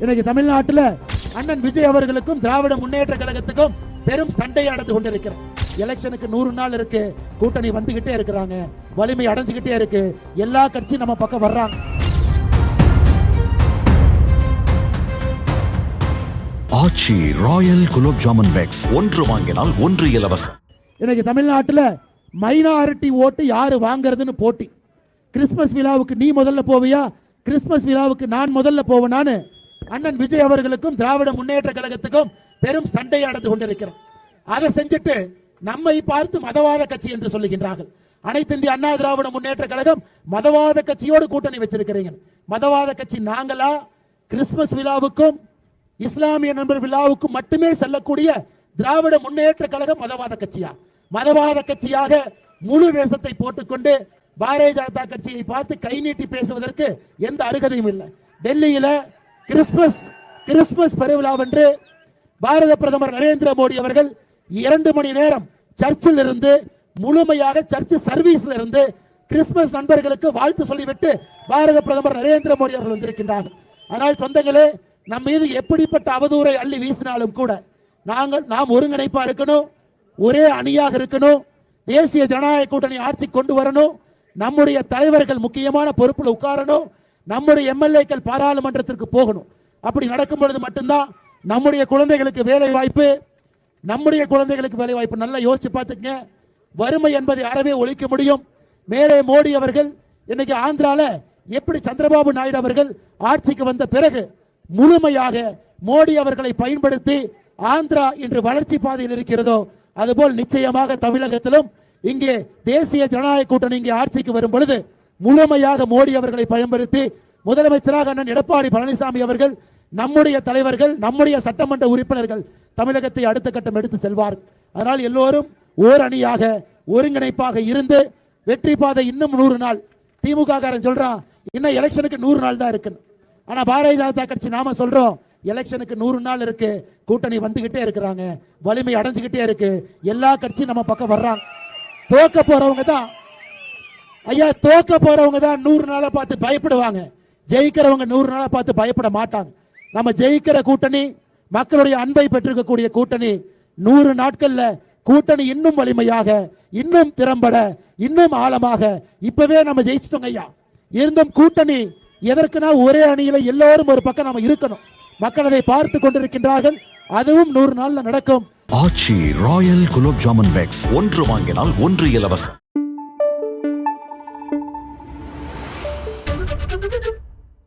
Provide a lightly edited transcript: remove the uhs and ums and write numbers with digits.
இன்னைக்கு தமிழ்நாட்டில் அண்ணன் விஜய் அவர்களுக்கும் திராவிட முன்னேற்ற கழகத்துக்கும் பெரும் சண்டை நடந்து கொண்டிருக்கிறோம். எலெக்ஷனுக்கு 100 நாள் இருக்கு, கூட்டணி வந்துகிட்டே இருக்கிறாங்க, வலிமை அடைஞ்சுகிட்டே இருக்கு, எல்லா கட்சியும் நம்ம பக்கம் வர்றாங்க. ஆச்சி ராயல் குலோப் ஜாமுன் பேக்ஸ் ஒன்று வாங்கினால் ஒன்று இலவசம். இன்னைக்கு தமிழ்நாட்டில் மைனாரிட்டி ஓட்டு யாரு வாங்குறதுன்னு போட்டி. கிறிஸ்துமஸ் விழாவுக்கு நீ முதல்ல போவியா, கிறிஸ்துமஸ் விழாவுக்கு நான் முதல்ல போவேனான்னு அண்ணன் விஜய் அவர்களுக்கும் திராவிட முன்னேற்ற கழகத்துக்கும் பெரும் சண்டை நடந்து கொண்டிருக்கிறோம். அதை செஞ்சுட்டு நம்மை பார்த்து மதவாத கட்சி என்று சொல்லுகின்றார்கள். அனைத்து இந்திய அண்ணா திராவிட முன்னேற்ற கழகம் மதவாத கட்சியோடு கூட்டணி வச்சிருக்கிறீங்க. மதவாத கட்சி நாங்களா? கிறிஸ்துமஸ் விழாவுக்கும் இஸ்லாமிய நண்பர் விழாவுக்கும் மட்டுமே செல்லக்கூடிய திராவிட முன்னேற்ற கழகம் மதவாத கட்சியா? மதவாத கட்சியாக முழு வேஷத்தை போட்டுக்கொண்டு பாரதிய ஜனதா கட்சியை பார்த்து கை நீட்டி பேசுவதற்கு எந்த அருகதையும் இல்லை. டெல்லியில கிறிஸ்துமஸ் பெருவிழாவென்று பாரத பிரதமர் நரேந்திர மோடி அவர்கள் 2 மணி நேரம் சர்ச்சில் இருந்து முழுமையாக சர்ச் சர்வீஸ்ல இருந்து கிறிஸ்துமஸ் நண்பர்களுக்கு வாழ்த்து சொல்லிவிட்டு பாரத பிரதமர் நரேந்திர மோடி அவர்கள் வந்திருக்கின்றார்கள். ஆனால் சொந்தங்களே, நம் மீது எப்படிப்பட்ட அவதூறை அள்ளி வீசினாலும் கூட நாம் ஒருங்கிணைப்பா இருக்கணும், ஒரே அணியாக இருக்கணும், தேசிய ஜனநாயக கூட்டணி ஆட்சி கொண்டு வரணும், நம்முடைய தலைவர்கள் முக்கியமான பொறுப்புல உட்காரணும், நம்முடைய எம்எல்ஏக்கள் பாராளுமன்றத்திற்கு போகணும். அப்படி நடக்கும் பொழுது மட்டும்தான் நம்முடைய குழந்தைகளுக்கு வேலை வாய்ப்பு. நல்லா யோசிச்சு பார்த்துங்க. வறுமை என்பதை அறவே ஒழிக்க முடியும். மேலே மோடி அவர்கள் இன்னைக்கு ஆந்திரால எப்படி சந்திரபாபு நாயுடு அவர்கள் ஆட்சிக்கு வந்த பிறகு முழுமையாக மோடி அவர்களை பயன்படுத்தி ஆந்திரா இன்று வளர்ச்சி பாதையில் இருக்கிறதோ, அதுபோல் நிச்சயமாக தமிழகத்திலும் இங்கே தேசிய ஜனநாயக கூட்டணி இங்கே ஆட்சிக்கு வரும் பொழுது முழுமையாக மோடி அவர்களை பயன்படுத்தி முதலமைச்சராக அண்ணன் எடப்பாடி பழனிசாமி அவர்கள், நம்முடைய தலைவர்கள், நம்முடைய சட்டமன்ற உறுப்பினர்கள் தமிழகத்தை அடுத்த கட்டம் எடுத்து செல்வார்கள். அதனால் எல்லோரும் ஓர் அணியாக ஒருங்கிணைப்பாக இருந்து வெற்றி பாதை இன்னும் 100 நாள். திமுக காரன் சொல்றான் இன்னும் எலெக்ஷனுக்கு 100 நாள் தான் இருக்கு. ஆனா பாரதிய ஜனதா கட்சி நாம சொல்றோம் எலெக்ஷனுக்கு 100 நாள் இருக்கு, கூட்டணி வந்துகிட்டே இருக்கிறாங்க, வலிமை அடைஞ்சுகிட்டே இருக்கு, எல்லா கட்சியும் நம்ம பக்கம் வர்றாங்க. தோக்க போறவங்க தான் 100 நாளை பார்த்து பயப்படுவாங்க. ஜெயிக்கிறவங்க 100 நாளை பார்த்து பயப்பட மாட்டாங்க. நம்ம ஜெயிக்கிற கூட்டணி, மக்களுடைய அன்பை பெற்றிருக்கக்கூடிய கூட்டணி 100 நாட்கள்ல கூட்டணி இன்னும் வலிமையாக, இன்னும் திறம்பட, இன்னும் ஆழமாக இப்பவே நம்ம ஜெயிச்சிட்டோங்க ஐயா. இருந்தும் கூட்டணி எதற்குனா ஒரே அணியில எல்லோரும் ஒரு பக்கம் நம்ம இருக்கணும். மக்கள் அதை பார்த்து கொண்டிருக்கின்றார்கள். அதுவும் 100 நாள்ல நடக்கும். ஆச்சி ராயல் குலோப் ஜாமுன் பேக்ஸ் ஒன்று வாங்கினால் ஒன்று இலவசம்.